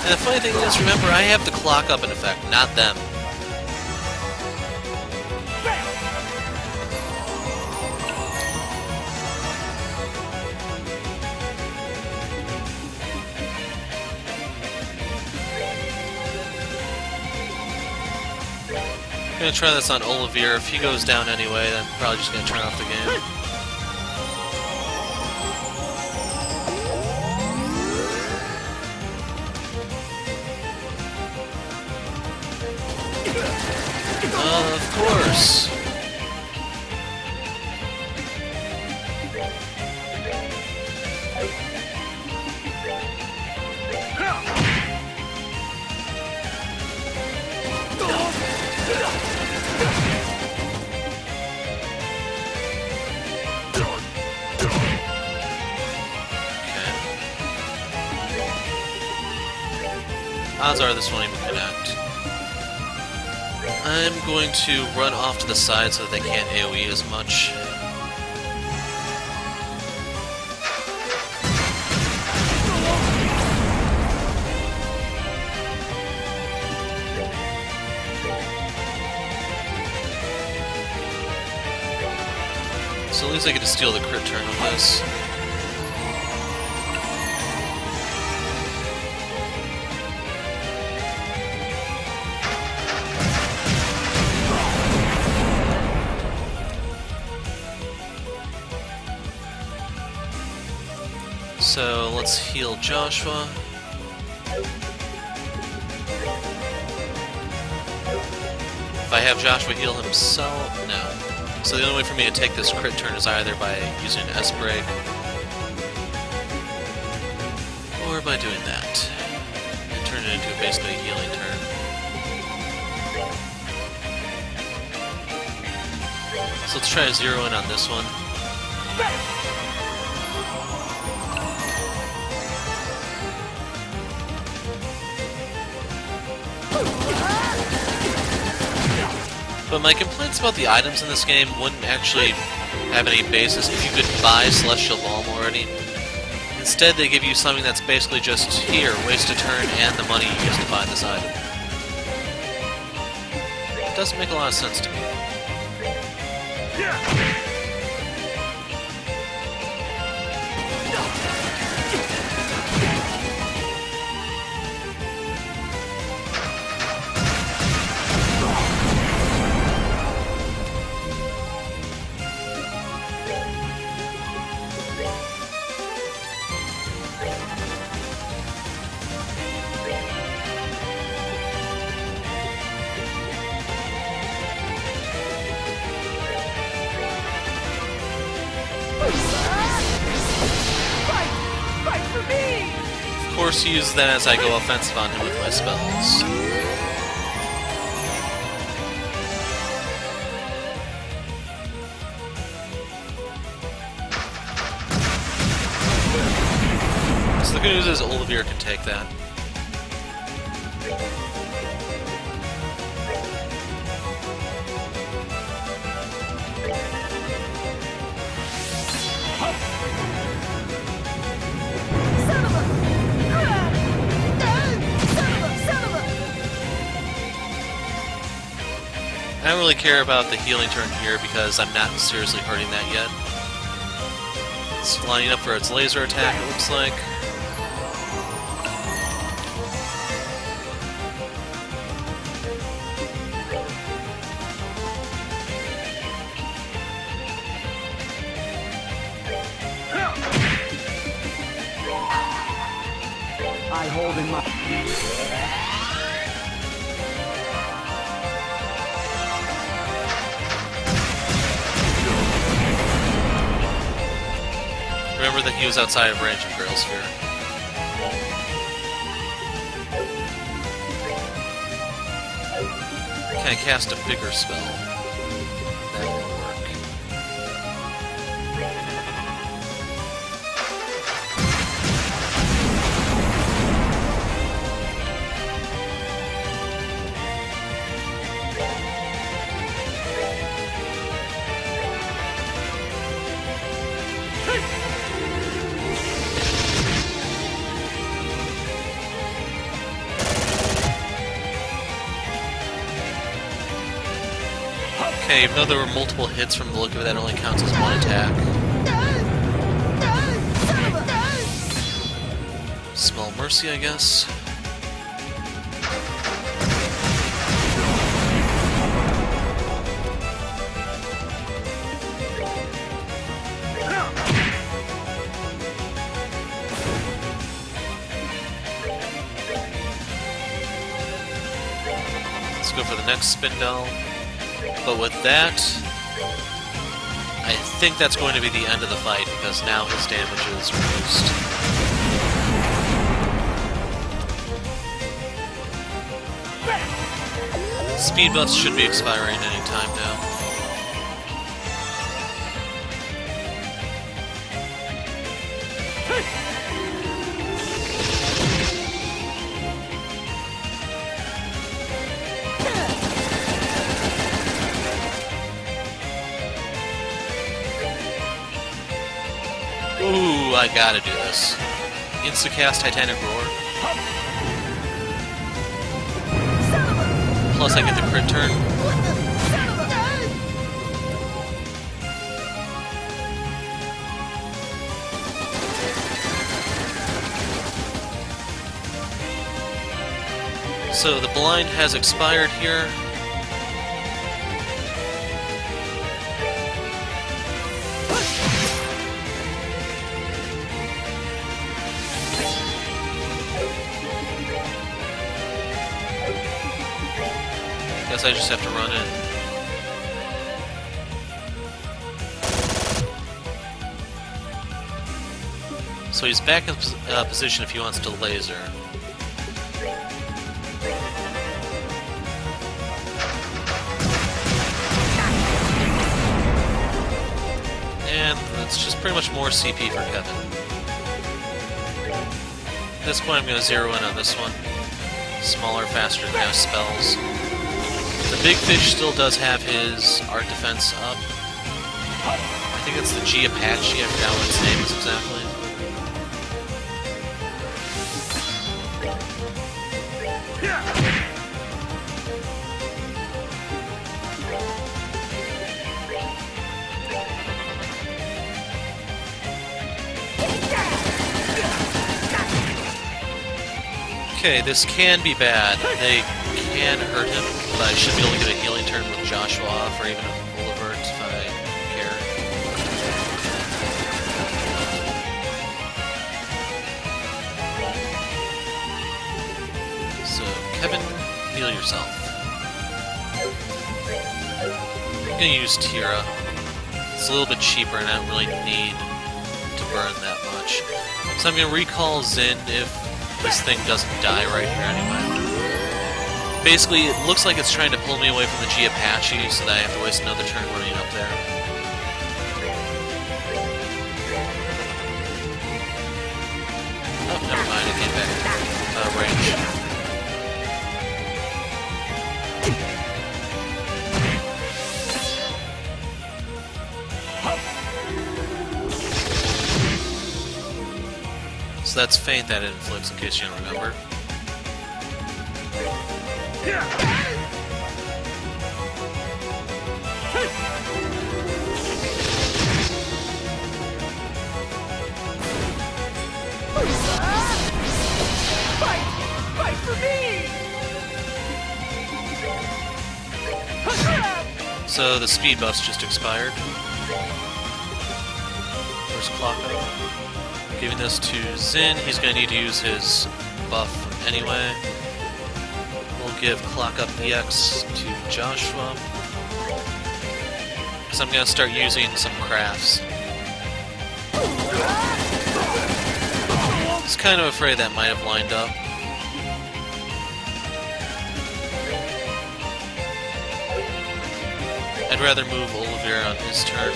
And the funny thing is, remember, I have the clock up in effect, not them. I'm gonna try this on Olivier. If he goes down anyway, then I'm probably just gonna turn off the game. Of course. Odds are this won't even connect. I'm going to run off to the side so that they can't AoE as much. So at least I get to steal the crit turn with this. So let's heal Joshua. If I have Joshua heal himself, no. So the only way for me to take this crit turn is either by using an S-break, or by doing that. And turn it into basically a healing turn. So let's try to zero in on this one. But my complaints about the items in this game wouldn't actually have any basis if you could buy Celestial Balm already. Instead, they give you something that's basically just, here, waste a turn and the money you used to buy this item. It doesn't make a lot of sense to me. Of course, use that as I go offensive on him with my spells. So the good news is Olivier can take that. I don't really care about the healing turn here because I'm not seriously hurting that yet. It's lining up for its laser attack, it looks like. I hold in my... Remember that he was outside of range of Grail Sphere. Can I cast a bigger spell? That will work. Okay, even though there were multiple hits from the look of it, that only counts as one attack. Smell Mercy, I guess. Let's go for the next Spindle. But with that, I think that's going to be the end of the fight, because now his damage is reduced. Speed buffs should be expiring any time now. Ooh, I gotta do this. Instacast Titanic Roar. Plus I get the crit turn. So the blind has expired here. Guess I just have to run in. So he's back in position if he wants to laser. And that's just pretty much more CP for Kevin. At this point I'm going to zero in on this one. Smaller, faster cast spells. The big fish still does have his art defense up. I think it's the G Apache, I forgot what its name is exactly. Okay, this can be bad. They can hurt him, but I should be able to get a healing turn with Joshua off, or even Olivert if I care. So, Kevin, heal yourself. I'm gonna use Tira. It's a little bit cheaper and I don't really need to burn that much. So I'm gonna recall Zane if this thing doesn't die right here anyway. Basically, it looks like it's trying to pull me away from the G Apache, so that I have to waste another turn running up there. Oh, never mind, it came back. Range. So that's Feint that it inflicts, in case you don't remember. Fight for me! So the speed buffs just expired. Where's Clock? Giving this to Zane. He's going to need to use his buff anyway. We'll give Clock Up EX to Joshua. Because I'm going to start using some crafts. I was kind of afraid that might have lined up. I'd rather move Olivier on his turn.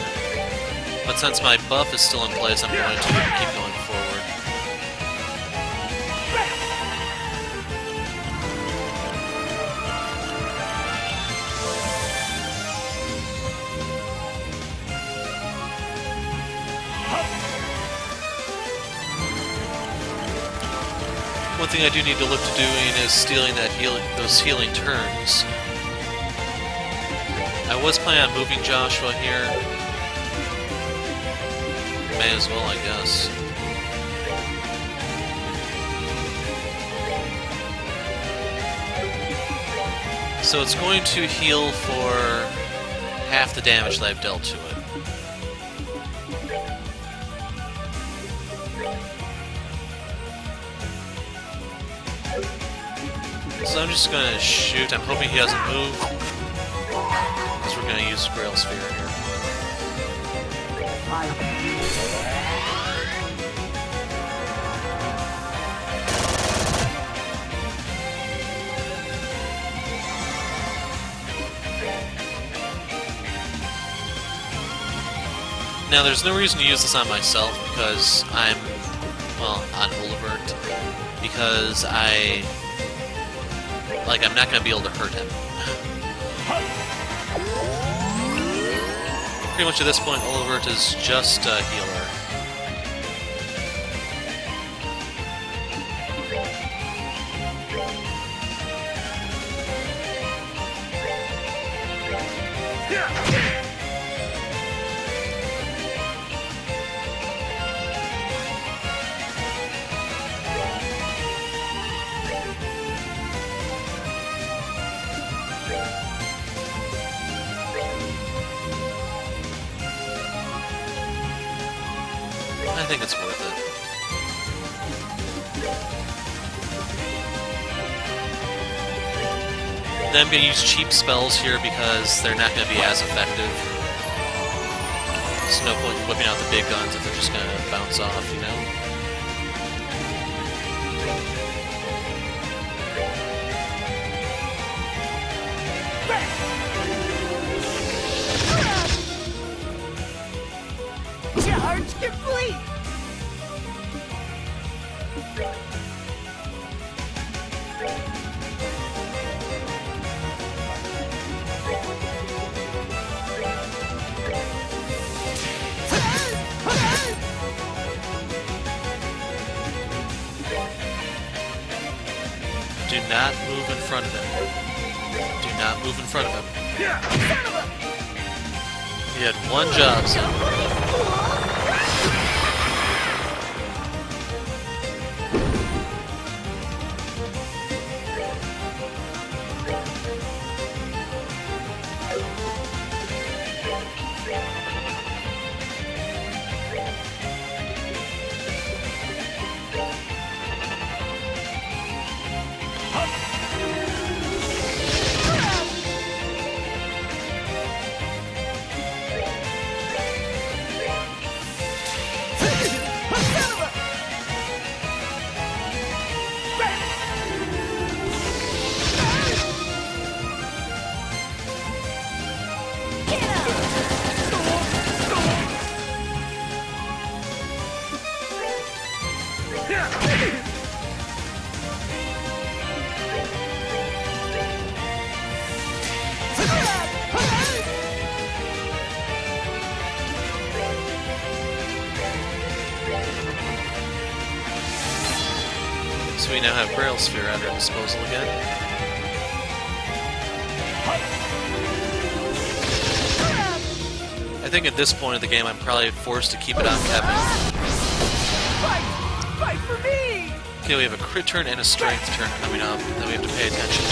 But since my buff is still in place, I'm going to keep going forward. One thing I do need to look to doing is stealing those healing turns. I was planning on moving Joshua here. May as well, I guess. So it's going to heal for half the damage that I've dealt to it. So I'm just gonna shoot. I'm hoping he doesn't move. Because we're gonna use Grail Sphere here. Now there's no reason to use this on myself because I'm, well, on Olivert. Because I'm not going to be able to hurt him. Pretty much at this point, Olivert is just a healer. I think it's worth it. Then I'm going to use cheap spells here because they're not going to be as effective. There's no point in whipping out the big guns if they're just going to bounce off, you know? Charge complete! Do not move in front of him. Do not move in front of him. He had one job, son. So we now have Grail Sphere at our disposal again. I think at this point of the game I'm probably forced to keep it on Kevin. Fight! Fight for me! Okay, we have a crit turn and a strength turn coming up that we have to pay attention to.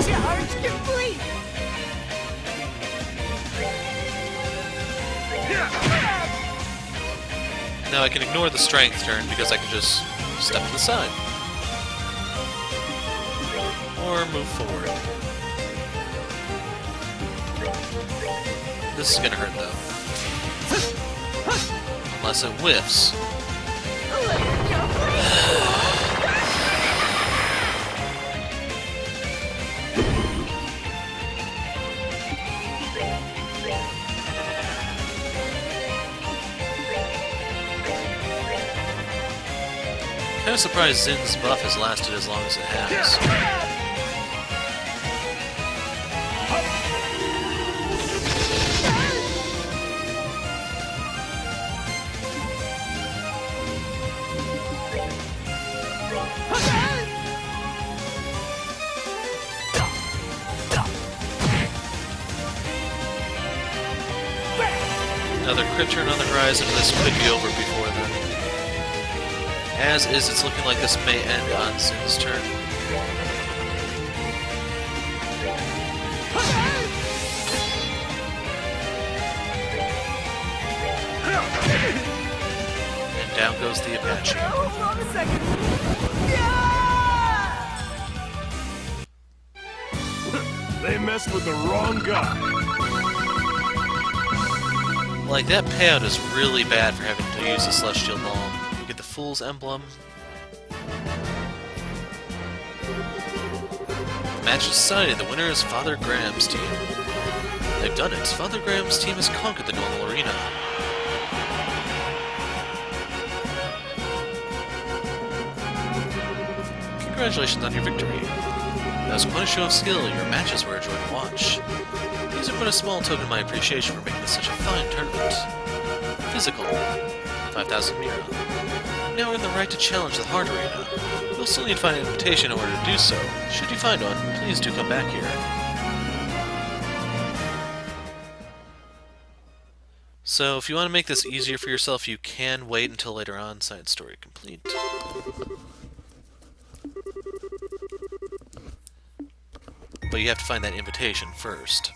Charge complete! Now I can ignore the strength turn because I can just step to the side. Or move forward. This is gonna hurt though. Unless it whiffs. Kinda surprised Zane's buff has lasted as long as it has. Another crit turn on the horizon, this could be over before then. As is, it's looking like this may end on Zane's turn. And down goes the Apache. Hold on a second. Yeah! They messed with the wrong guy. Like, that payout is really bad for having to use the Celestial Ball. We get the Fool's Emblem. The match is decided. The winner is Father Graham's team. They've done it. Father Graham's team has conquered the normal arena. Congratulations on your victory. That was quite a show of skill. Your matches were a joy to watch. These are but a small token of my appreciation for making this such a fine tournament. Physical. 5,000 Mira. Now earn the right to challenge the hard arena. You'll still need to find an invitation in order to do so. Should you find one, please do come back here. So, if you want to make this easier for yourself, you can wait until later on. Side story complete. But you have to find that invitation first.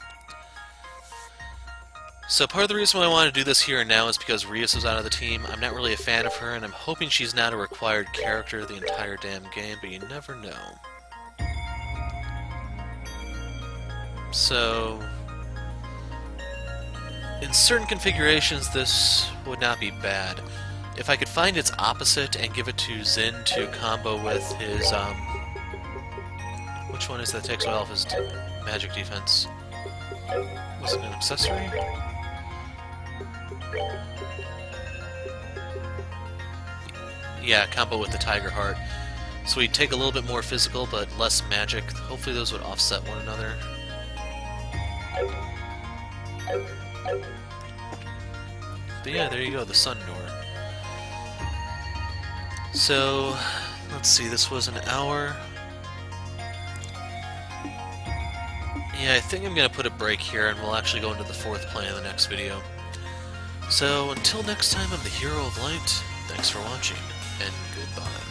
So part of the reason why I want to do this here and now is because Rias was out of the team. I'm not really a fan of her, and I'm hoping she's not a required character the entire damn game, but you never know. So, in certain configurations, this would not be bad. If I could find its opposite and give it to Zane to combo with his, which one is that takes away all of his magic defense? Was it an accessory? Yeah, combo with the Tiger Heart. So we'd take a little bit more physical, but less magic. Hopefully those would offset one another. But yeah, there you go, the Sun Door. So, let's see, this was an hour. Yeah, I think I'm going to put a break here, and we'll actually go into the fourth play in the next video. So, until next time, I'm the Hero of Light. Thanks for watching, and goodbye.